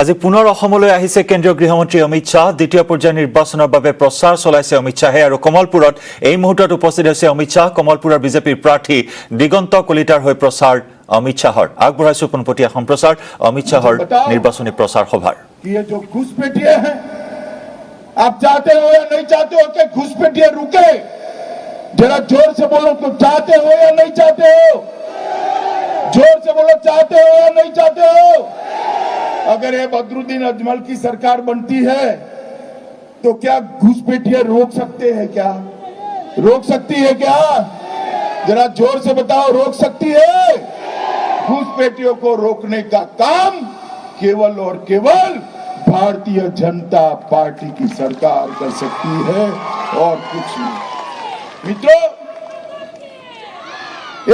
আজি পুনৰ অসমলৈ আহিছে কেন্দ্ৰীয় গৃহমন্ত্ৰী অমিত শ্বাহ। দ্বিতীয় পৰ্যায়ৰ নিৰ্বাচনৰ বাবে প্ৰচাৰ চলাইছে অমিত শ্বাহে আৰু কমলপুৰত এই মুহূৰ্তত উপস্থিত হৈছে অমিত শ্বাহ। কমলপুৰৰ বিজেপিৰ প্ৰাৰ্থী দিগন্ত কলিতাৰ হৈ প্ৰচাৰ অমিত শ্বাহৰ। আগবঢ়াইছো পোনপটীয়া সম্প্ৰচাৰ অমিত শ্বাহৰ নিৰ্বাচনী প্ৰচাৰ সভাৰ। आप चाहते हो या नहीं चाहते हो कि घुसपैठिए रुके? जरा जोर से बोलो, तुम चाहते हो या नहीं चाहते हो? जोर से बोलो, चाहते हो या नहीं चाहते हो? अगर ये बदरुद्दीन अजमल की सरकार बनती है तो क्या घुसपैठिए रोक सकते हैं? क्या रोक सकती है? क्या जरा जोर से बताओ, रोक सकती है? घुसपैठियों को रोकने का काम केवल और केवल भारतीय जनता पार्टी की सरकार कर सकती है और कुछ नहीं। मित्रों,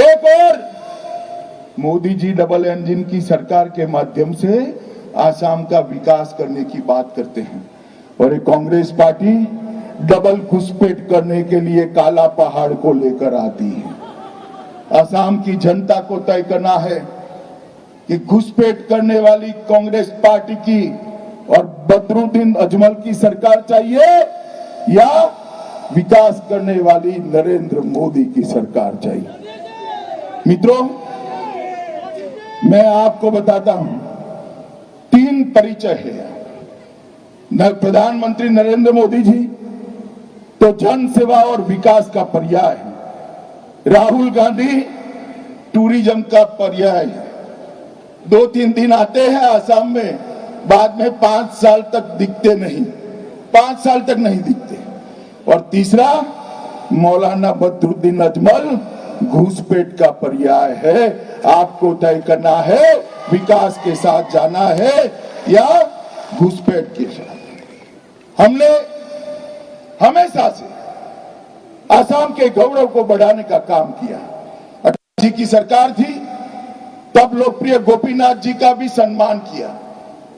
एक और मोदी जी डबल इंजन की सरकार के माध्यम से आसाम का विकास करने की बात करते हैं और एक कांग्रेस पार्टी डबल घुसपैठ करने के लिए काला पहाड़ को लेकर आती है। आसाम की जनता को तय करना है कि घुसपैठ करने वाली कांग्रेस पार्टी की और बदरुद्दीन अजमल की सरकार चाहिए या विकास करने वाली नरेंद्र मोदी की सरकार चाहिए। मित्रों, मैं आपको बताता हूं, 3 परिचय है। प्रधानमंत्री नरेंद्र मोदी जी तो जन सेवा और विकास का पर्याय है। राहुल गांधी टूरिज्म का पर्याय है। 2-3 दिन आते हैं आसाम में, बाद में 5 साल तक दिखते नहीं, 5 साल तक नहीं दिखते। और तीसरा, मौलाना बदरुद्दीन अजमल घुसपैठ का पर्याय है। आपको तय करना है विकास के साथ जाना है या घुसपैठ के साथ। हमने हमेशा से आसाम के गौरव को बढ़ाने का काम किया। अटल जी की सरकार थी तब लोकप्रिय गोपीनाथ जी का भी सम्मान किया।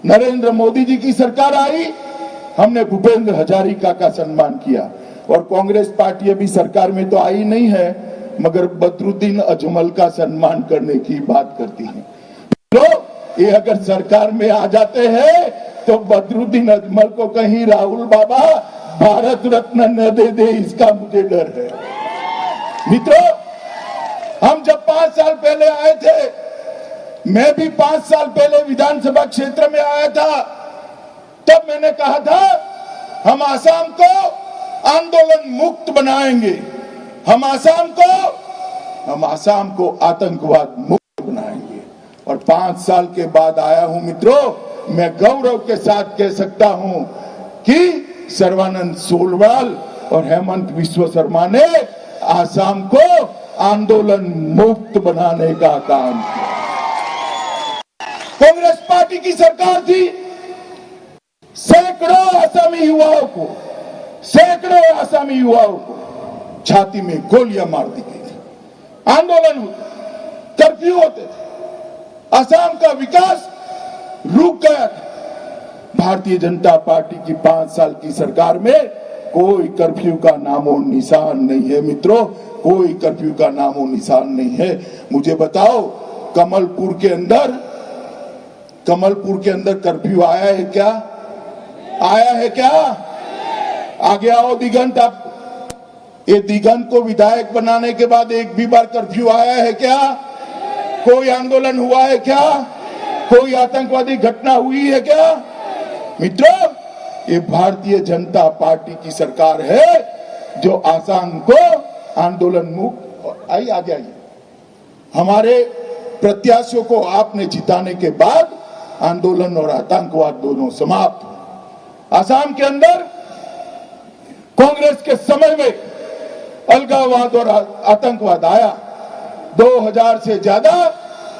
नरेंद्र मोदी जी की सरकार आई, हमने भूपेंद्र हजारिका का सम्मान किया। और कांग्रेस पार्टी अभी सरकार में तो आई नहीं है, मगर बदरुद्दीन अजमल का सम्मान करने की बात करती है। तो ये अगर सरकार में आ जाते हैं तो बदरुद्दीन अजमल को कहीं राहुल बाबा भारत रत्न न दे दे, इसका मुझे डर है। मित्रों, हम जब 5 साल पहले आए थे, मैं भी 5 साल पहले विधानसभा क्षेत्र में आया था, तब मैंने कहा था हम आसाम को आंदोलन मुक्त बनाएंगे, हम आसाम को आतंकवाद मुक्त बनाएंगे। और 5 साल के बाद आया हूं मित्रों, मैं गौरव के साथ कह सकता हूं कि सर्बानंद सोनोवाल और हेमंत विश्व शर्मा ने आसाम को आंदोलन मुक्त बनाने का काम किया। कांग्रेस पार्टी की सरकार थी, सैकड़ों आसामी युवाओं को छाती में गोलियां मार दी गई थी। आंदोलन होते, कर्फ्यू होते थे, आसाम का विकास रुक गया था। भारतीय जनता पार्टी की 5 साल की सरकार में कोई कर्फ्यू का नामो निशान नहीं है। मित्रों, कोई कर्फ्यू का नामो निशान नहीं है। मुझे बताओ, कमलपुर के अंदर कर्फ्यू आया है क्या? आया है क्या? आगे आओ दिगंत, आप ये दिगंत को विधायक बनाने के बाद एक भी बार कर्फ्यू आया है क्या? कोई आंदोलन हुआ है क्या? कोई आतंकवादी घटना हुई है क्या? मित्रों, ये भारतीय जनता पार्टी की सरकार है जो आसाम को आंदोलन मुक्त। आइए आगे आइए। हमारे प्रत्याशियों को आपने जिताने के बाद आंदोलन और आतंकवाद दोनों समाप्त हुए। आसाम के अंदर कांग्रेस के समय में अलगाववाद और आतंकवाद आया। 2000 से ज्यादा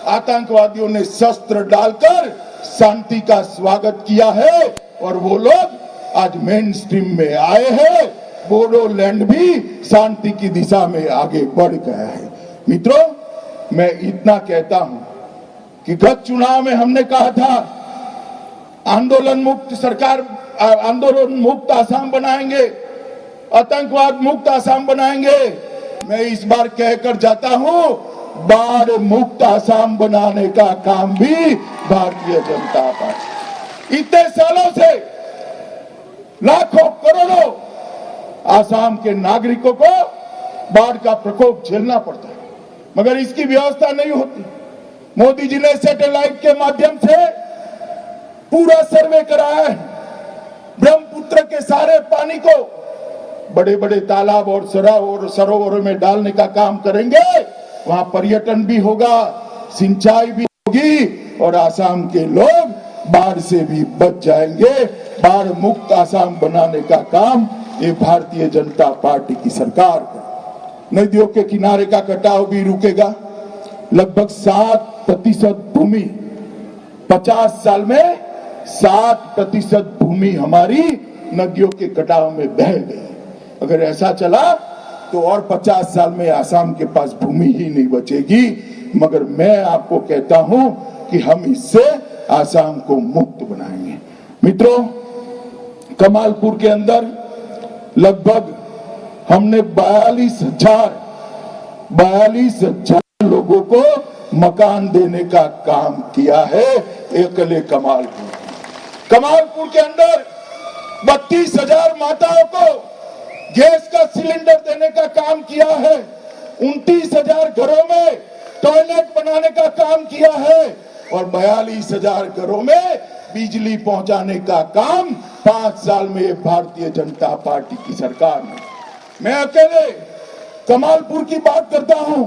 आतंकवादियों ने शस्त्र डालकर शांति का स्वागत किया है और वो लोग आज मेन स्ट्रीम में आए हैं। बोडोलैंड भी शांति की दिशा में आगे बढ़ गया है। मित्रों, मैं इतना कहता हूं कि गत चुनाव में हमने कहा था आंदोलन मुक्त आसाम बनाएंगे, आतंकवाद मुक्त आसाम बनाएंगे। मैं इस बार कहकर जाता हूं, बाढ़ मुक्त आसाम बनाने का काम भी भारतीय जनता पार्टी। इतने सालों से लाखों करोड़ों आसाम के नागरिकों को बाढ़ का प्रकोप झेलना पड़ता है, मगर इसकी व्यवस्था नहीं होती। मोदी जी ने सैटेलाइट के माध्यम से पूरा सर्वे कराया है। ब्रह्मपुत्र के सारे पानी को बड़े बड़े तालाब और सरोवरों में डालने का काम करेंगे। वहां पर्यटन भी होगा, सिंचाई भी होगी और आसाम के लोग बाढ़ से भी बच जाएंगे। बाढ़ मुक्त आसाम बनाने का काम ये भारतीय जनता पार्टी की सरकार कर। नदियों के किनारे का कटाव भी रुकेगा। लगभग 7% भूमि 50 साल में 7% भूमि हमारी नदियों के कटाव में बह गई। अगर ऐसा चला तो और 50 साल में आसाम के पास भूमि ही नहीं बचेगी। मगर मैं आपको कहता हूं कि हम इससे आसाम को मुक्त बनाएंगे। मित्रों, कमालपुर के अंदर लगभग हमने 42,000 लोगों को मकान देने का काम किया है। अकेले कमालपुर के अंदर 32,000 माताओं को गैस का सिलेंडर देने का काम किया है। 29,000 घरों में टॉयलेट बनाने का काम किया है और 42,000 घरों में बिजली पहुंचाने का काम 5 साल में भारतीय जनता पार्टी की सरकार ने। मैं अकेले कमालपुर की बात करता हूं।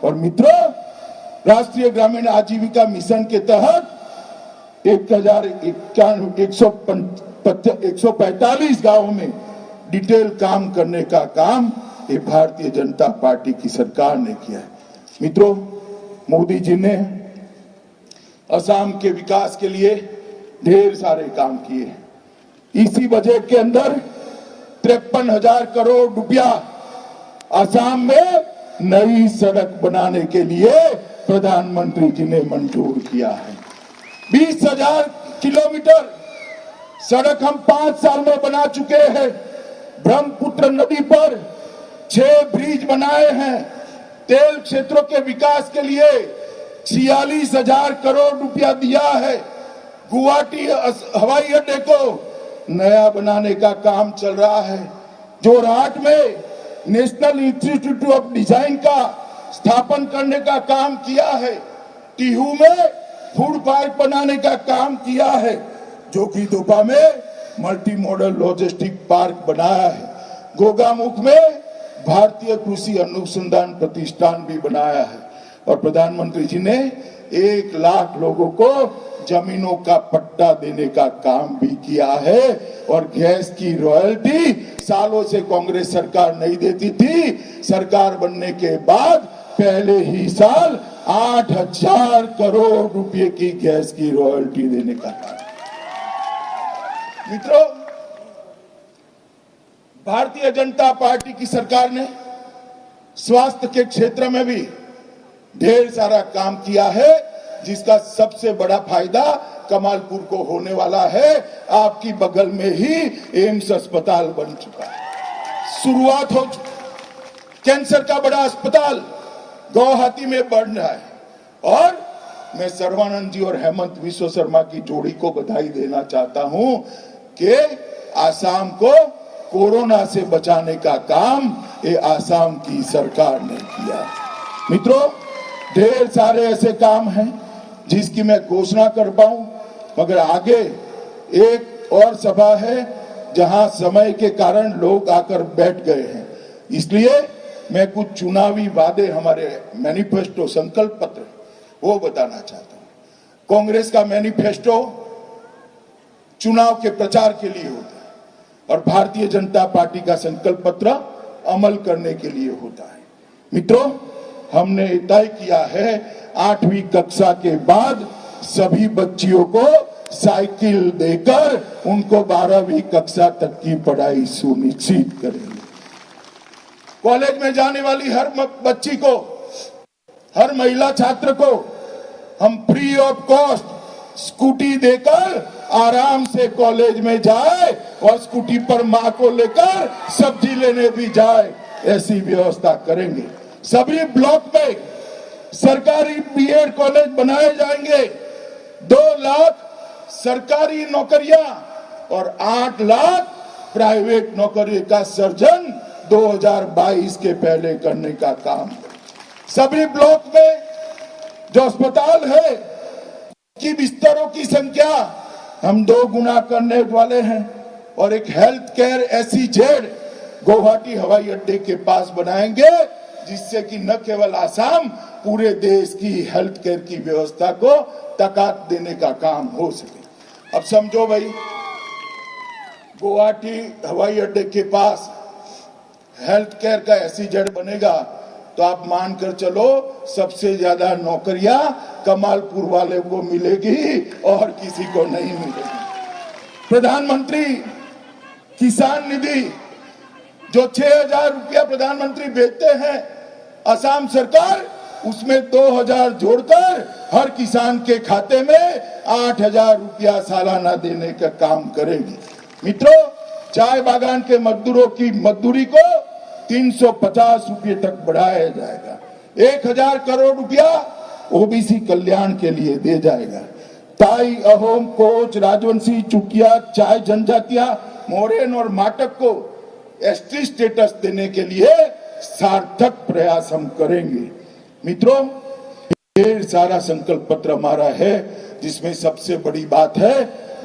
और मित्रों, राष्ट्रीय ग्रामीण आजीविका मिशन के तहत 145 गांवों में डिटेल काम करने का काम ये भारतीय जनता पार्टी की सरकार ने किया है। मित्रों, मोदी जी ने असम के विकास के लिए ढेर सारे काम किए। इसी बजट के अंदर 53,000 करोड़ रुपया असम में नई सड़क बनाने के लिए प्रधानमंत्री जी ने मंजूर किया है। 20,000 किलोमीटर सड़क हम 5 साल में बना चुके हैं। ब्रह्मपुत्र नदी पर 6 ब्रिज बनाए हैं। तेल क्षेत्रों के विकास के लिए 46,000 करोड़ रुपया दिया है। गुवाहाटी हवाई अड्डे को नया बनाने का काम चल रहा है। जोरहाट में नेशनल इंस्टीट्यूट ऑफ डिजाइन का स्थापन करने का काम किया है। टीहू में फूड पार्क बनाने का काम किया है। जोगीघोपा में मल्टी मॉडल लॉजिस्टिक पार्क बनाया है। गोगामुख में भारतीय कृषि अनुसंधान प्रतिष्ठान भी बनाया है। और प्रधानमंत्री जी ने 1 लाख लोगों को जमीनों का पट्टा देने का काम भी किया है। और गैस की रॉयल्टी सालों से कांग्रेस सरकार नहीं देती थी। सरकार बनने के बाद पहले ही साल 8,000 करोड़ रुपए की गैस की रॉयल्टी देने का काम। मित्रों, भारतीय जनता पार्टी की सरकार ने स्वास्थ्य के क्षेत्र में भी ढेर सारा काम किया है, जिसका सबसे बड़ा फायदा कमालपुर को होने वाला है। आपकी बगल में ही एम्स अस्पताल बन चुका है, शुरुआत हो चुकी। कैंसर का बड़ा अस्पताल गुवाहाटी में बन रहा है। और मैं सर्वानंद जी और हेमंत विश्व शर्मा की जोड़ी को बधाई देना चाहता हूं कि आसाम को कोरोना से बचाने का काम ये आसाम की सरकार ने किया। मित्रों, ढेर सारे ऐसे काम हैं जिसकी मैं घोषणा कर पाऊं, मगर आगे एक और सभा है जहां समय के कारण लोग आकर बैठ गए हैं। इसलिए मैं कुछ चुनावी वादे, हमारे मैनिफेस्टो संकल्प पत्र, वो बताना चाहता हूं। कांग्रेस का मैनिफेस्टो चुनाव के प्रचार के लिए होता है और भारतीय जनता पार्टी का संकल्प पत्र अमल करने के लिए होता है। मित्रों, हमने तय किया है 8वीं कक्षा के बाद सभी बच्चियों को साइकिल देकर उनको 12वीं कक्षा तक की पढ़ाई सुनिश्चित करेंगे। कॉलेज में जाने वाली हर बच्ची को, हर महिला छात्र को हम फ्री ऑफ कॉस्ट स्कूटी देकर आराम से कॉलेज में जाए और स्कूटी पर मां को लेकर सब्जी लेने भी जाए, ऐसी व्यवस्था करेंगे। सभी ब्लॉक में सरकारी बीएड कॉलेज बनाए जाएंगे। सरकारी नौकरियां और 8 लाख प्राइवेट नौकरी का सृजन 2022 के पहले करने का काम। सभी ब्लॉक में जो अस्पताल है की बिस्तरों की संख्या हम 2 गुना करने वाले हैं और एक हेल्थ केयर SEZ गुवाहाटी हवाई अड्डे के पास बनाएंगे, जिससे कि न केवल आसाम पूरे देश की हेल्थ केयर की व्यवस्था को ताकत देने का काम हो सके। अब समझो भाई, गुवाहाटी हवाई अड्डे के पास हेल्थ केयर का SEZ बनेगा तो आप मानकर चलो सबसे ज्यादा नौकरियां कमालपुर वाले को मिलेगी और किसी को नहीं मिलेगी। प्रधानमंत्री किसान निधि जो 6,000 रुपया प्रधानमंत्री भेजते हैं असम सरकार, उसमें 2,000 जोड़कर हर किसान के खाते में 8,000 रुपया सालाना देने का काम करेगी। मित्रों, चाय बागान के मजदूरों की मजदूरी को 350 रुपये तक बढ़ाया जाएगा। 1,000 करोड़ रुपया ओबीसी कल्याण के लिए दे जाएगा। ताई, अहोम, कोच, राजवंशी, चुटिया, चाय जनजातियां, मोरेन और माटक को ST स्टेटस देने के लिए सार्थक प्रयास हम करेंगे। मित्रों, ये सारा संकल्प पत्र हमारा है, जिसमें सबसे बड़ी बात है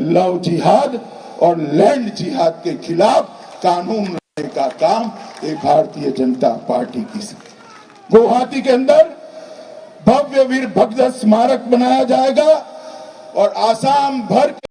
लव जिहाद और लैंड जिहाद के खिलाफ कानून लाने का काम ये भारतीय जनता पार्टी की। गुवाहाटी के अंदर भव्य वीर भगत स्मारक बनाया जाएगा और आसाम भर